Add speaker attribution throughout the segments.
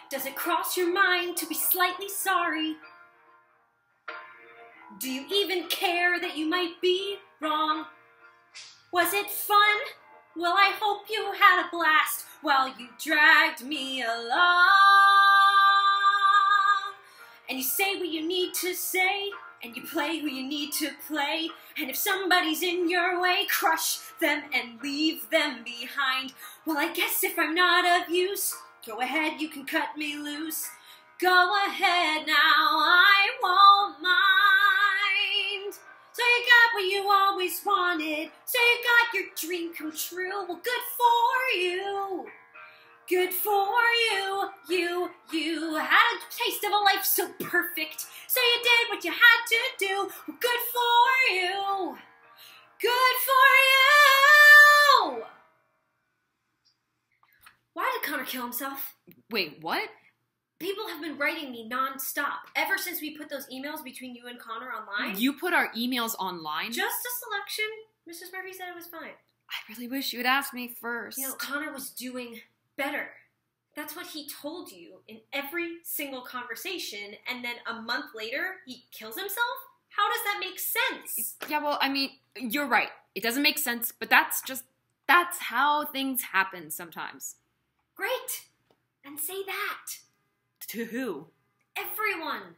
Speaker 1: Does it cross your mind to be slightly sorry? Do you even care that you might be wrong? Was it fun? Well, I hope you had a blast while you dragged me along. And you say what you need to say, and you play who you need to play. And if somebody's in your way, crush them and leave them behind. Well, I guess if I'm not of use, go ahead, you can cut me loose. Go ahead now, I won't mind. So you got what you always wanted. So you got your dream come true. Well, good for you. Good for you. You had a taste of a life so perfect. So you did what you had to do. Well, good for you. Good for you. Why did Connor kill himself?
Speaker 2: Wait, what?
Speaker 1: People have been writing me non-stop ever since we put those emails between you and Connor online.
Speaker 2: You put our emails online?
Speaker 1: Just a selection. Mrs. Murphy said it was fine.
Speaker 2: I really wish you had asked me first.
Speaker 1: You know, Connor was doing better. That's what he told you in every single conversation, and then a month later, he kills himself? How does that make sense?
Speaker 2: Yeah, well, I mean, you're right. It doesn't make sense, but that's how things happen sometimes.
Speaker 1: Great. And say that.
Speaker 2: To who?
Speaker 1: Everyone.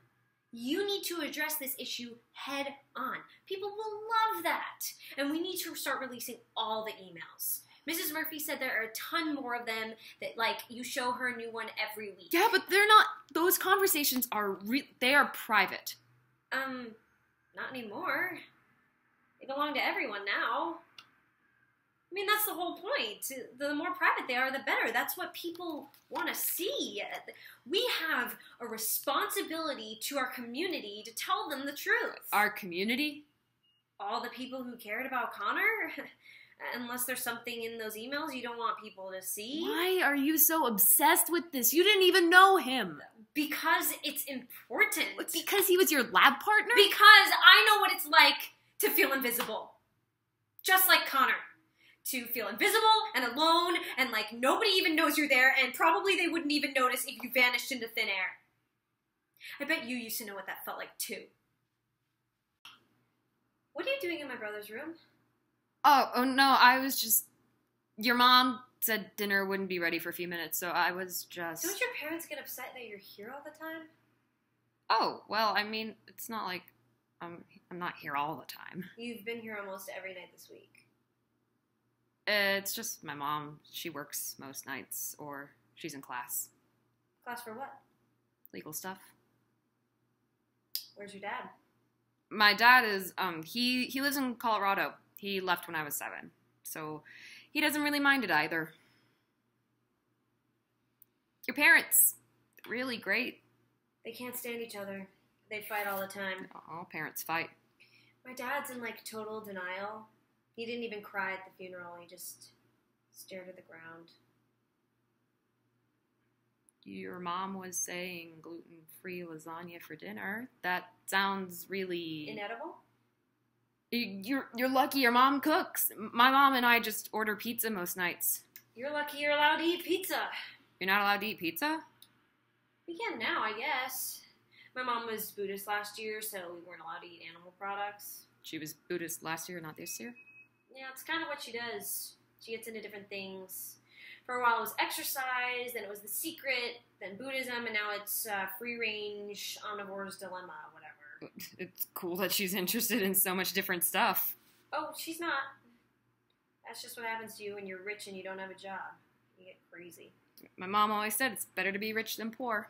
Speaker 1: You need to address this issue head on. People will love that. And we need to start releasing all the emails. Mrs. Murphy said there are a ton more of them that, like, you show her a new one every week.
Speaker 2: Yeah, but they're not, those conversations are, they are private.
Speaker 1: Not anymore. They belong to everyone now. I mean, that's the whole point. The more private they are, the better. That's what people want to see. We have a responsibility to our community to tell them the truth.
Speaker 2: Our community?
Speaker 1: All the people who cared about Connor? Unless there's something in those emails you don't want people to see.
Speaker 2: Why are you so obsessed with this? You didn't even know him.
Speaker 1: Because it's important.
Speaker 2: Because he was your lab partner?
Speaker 1: Because I know what it's like to feel invisible. Just like Connor. To feel invisible and alone and like nobody even knows you're there, and probably they wouldn't even notice if you vanished into thin air. I bet you used to know what that felt like too. What are you doing in my brother's room?
Speaker 2: Oh no, I was just... Your mom said dinner wouldn't be ready for a few minutes, so I was just...
Speaker 1: Don't your parents get upset that you're here all the time?
Speaker 2: Oh, well, I mean, it's not like I'm not here all the time.
Speaker 1: You've been here almost every night this week.
Speaker 2: It's just my mom. She works most nights, or she's in class.
Speaker 1: Class for what?
Speaker 2: Legal stuff.
Speaker 1: Where's your dad?
Speaker 2: My dad is, he lives in Colorado. He left when I was 7, so he doesn't really mind it either. Your parents, really great.
Speaker 1: They can't stand each other. They fight all the time.
Speaker 2: All parents fight.
Speaker 1: My dad's in, like, total denial. He didn't even cry at the funeral. He just stared at the ground.
Speaker 2: Your mom was saying gluten-free lasagna for dinner. That sounds really...
Speaker 1: Inedible?
Speaker 2: You're lucky your mom cooks. My mom and I just order pizza most nights.
Speaker 1: You're lucky you're allowed to eat pizza.
Speaker 2: You're not allowed to eat pizza?
Speaker 1: We can now, I guess. My mom was Buddhist last year, so we weren't allowed to eat animal products.
Speaker 2: She was Buddhist last year, not this year?
Speaker 1: Yeah, it's kind of what she does. She gets into different things. For a while it was exercise, then it was The Secret, then Buddhism, and now it's free-range, omnivore's dilemma, whatever.
Speaker 2: It's cool that she's interested in so much different stuff.
Speaker 1: Oh, she's not. That's just what happens to you when you're rich and you don't have a job. You get crazy.
Speaker 2: My mom always said it's better to be rich than poor.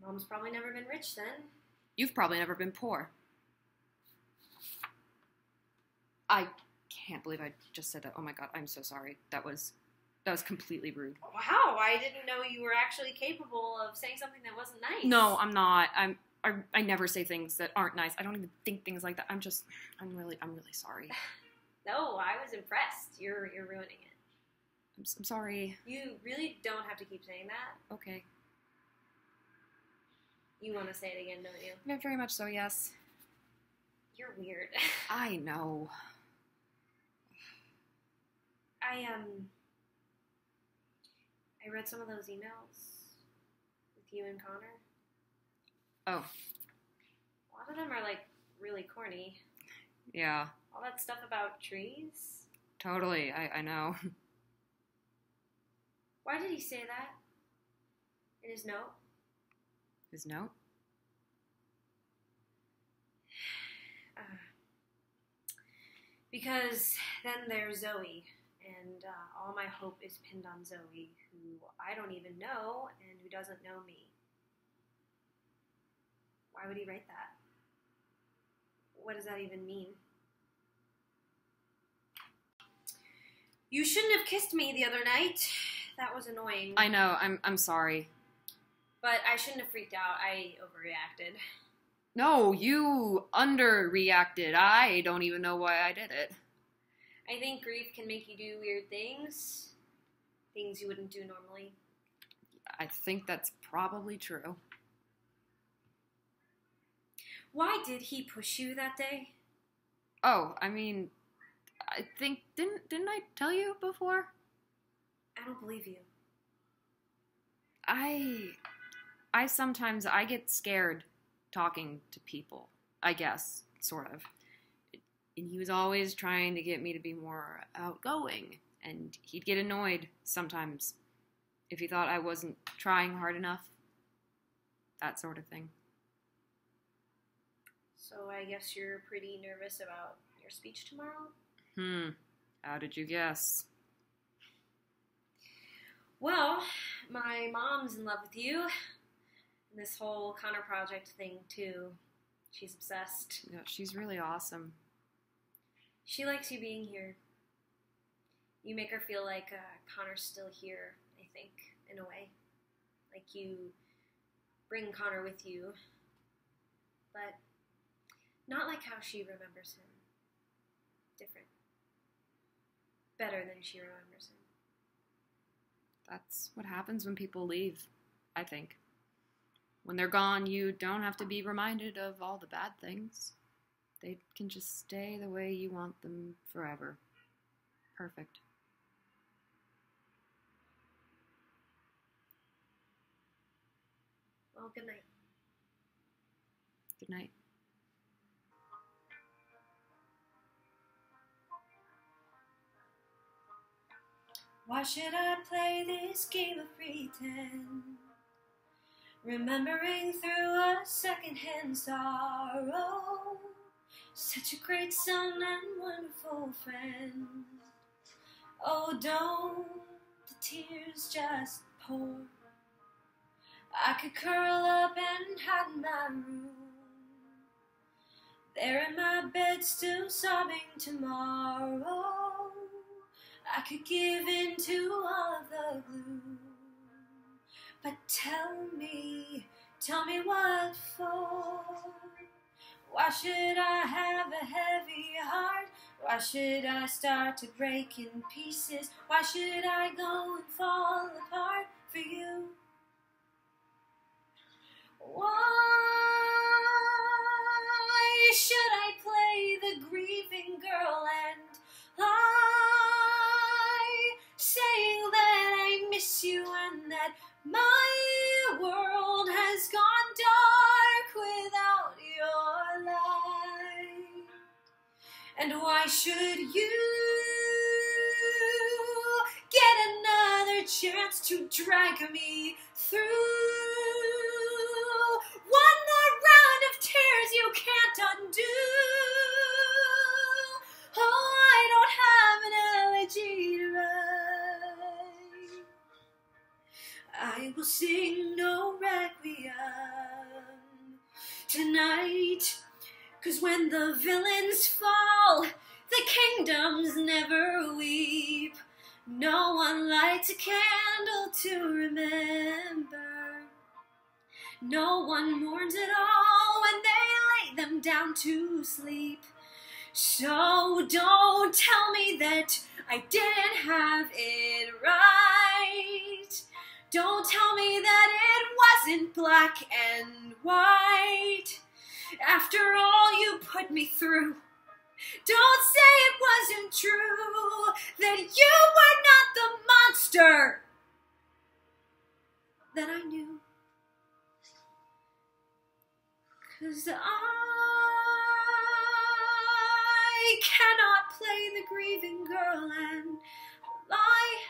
Speaker 1: Mom's probably never been rich then.
Speaker 2: You've probably never been poor. I can't believe I just said that. Oh my god, I'm so sorry. That was completely rude.
Speaker 1: Wow, I didn't know you were actually capable of saying something that wasn't nice.
Speaker 2: No, I'm not. I never say things that aren't nice. I don't even think things like that. I'm really sorry.
Speaker 1: No, I was impressed. You're ruining it.
Speaker 2: I'm sorry.
Speaker 1: You really don't have to keep saying that.
Speaker 2: Okay.
Speaker 1: You want to say it again, don't you?
Speaker 2: Yeah, very much so, yes.
Speaker 1: You're weird.
Speaker 2: I know.
Speaker 1: I read some of those emails. with you and Connor.
Speaker 2: Oh.
Speaker 1: A lot of them are, like, really corny.
Speaker 2: Yeah.
Speaker 1: All that stuff about trees.
Speaker 2: Totally, I know.
Speaker 1: Why did he say that? In his note?
Speaker 2: His note?
Speaker 1: Because then there's Zoe, and all my hope is pinned on Zoe, who I don't even know, and who doesn't know me. Why would he write that? What does that even mean? You shouldn't have kissed me the other night. That was annoying.
Speaker 2: I know, I'm sorry.
Speaker 1: But I shouldn't have freaked out. I overreacted.
Speaker 2: No, you underreacted. I don't even know why I did it.
Speaker 1: I think grief can make you do weird things. Things you wouldn't do normally.
Speaker 2: I think that's probably true.
Speaker 1: Why did he push you that day?
Speaker 2: Oh, I mean, I think, didn't I tell you before?
Speaker 1: I don't believe you.
Speaker 2: I sometimes get scared talking to people, I guess, sort of. And he was always trying to get me to be more outgoing, and he'd get annoyed sometimes if he thought I wasn't trying hard enough. That sort of thing.
Speaker 1: So I guess you're pretty nervous about your speech tomorrow?
Speaker 2: How did you guess?
Speaker 1: Well, my mom's in love with you. And this whole Connor project thing, too. She's obsessed.
Speaker 2: Yeah, she's really awesome.
Speaker 1: She likes you being here. You make her feel like Connor's still here, I think, in a way. Like you bring Connor with you. But not like how she remembers him. Different. Better than she remembers him.
Speaker 2: That's what happens when people leave, I think. When they're gone, you don't have to be reminded of all the bad things. They can just stay the way you want them forever. Perfect.
Speaker 1: Well, good night.
Speaker 2: Good night.
Speaker 1: Why should I play this game of pretend? Remembering through a secondhand sorrow, such a great son and wonderful friend. Oh, don't the tears just pour? I could curl up and hide in my room, there in my bed still sobbing tomorrow. I could give in to all of the gloom. But tell me what for? Why should I have a heavy heart? Why should I start to break in pieces? Why should I go and fall apart for you? Why should I play the grieving girl and lie, saying that I miss you and that my world has gone dark without your light? And why should you get another chance to drag me through one more round of tears you can't undo? Oh, I don't have an elegy to write. I will sing no requiem tonight, 'cause when the villains fall, the kingdoms never weep. No one lights a candle to remember. No one mourns at all when they lay them down to sleep. So don't tell me that I didn't have it right. Don't tell me that it wasn't black and white. After all you put me through, don't say it wasn't true, that you were not the monster that I knew. 'Cause I cannot play the grieving girl and lie,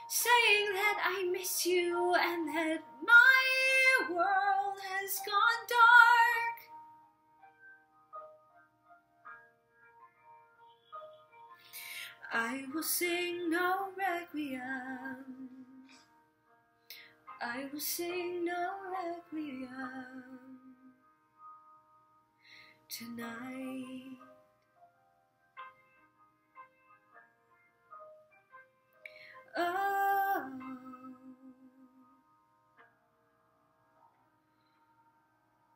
Speaker 1: saying that I miss you and that my world has gone dark. I will sing no requiem. I will sing no requiem tonight.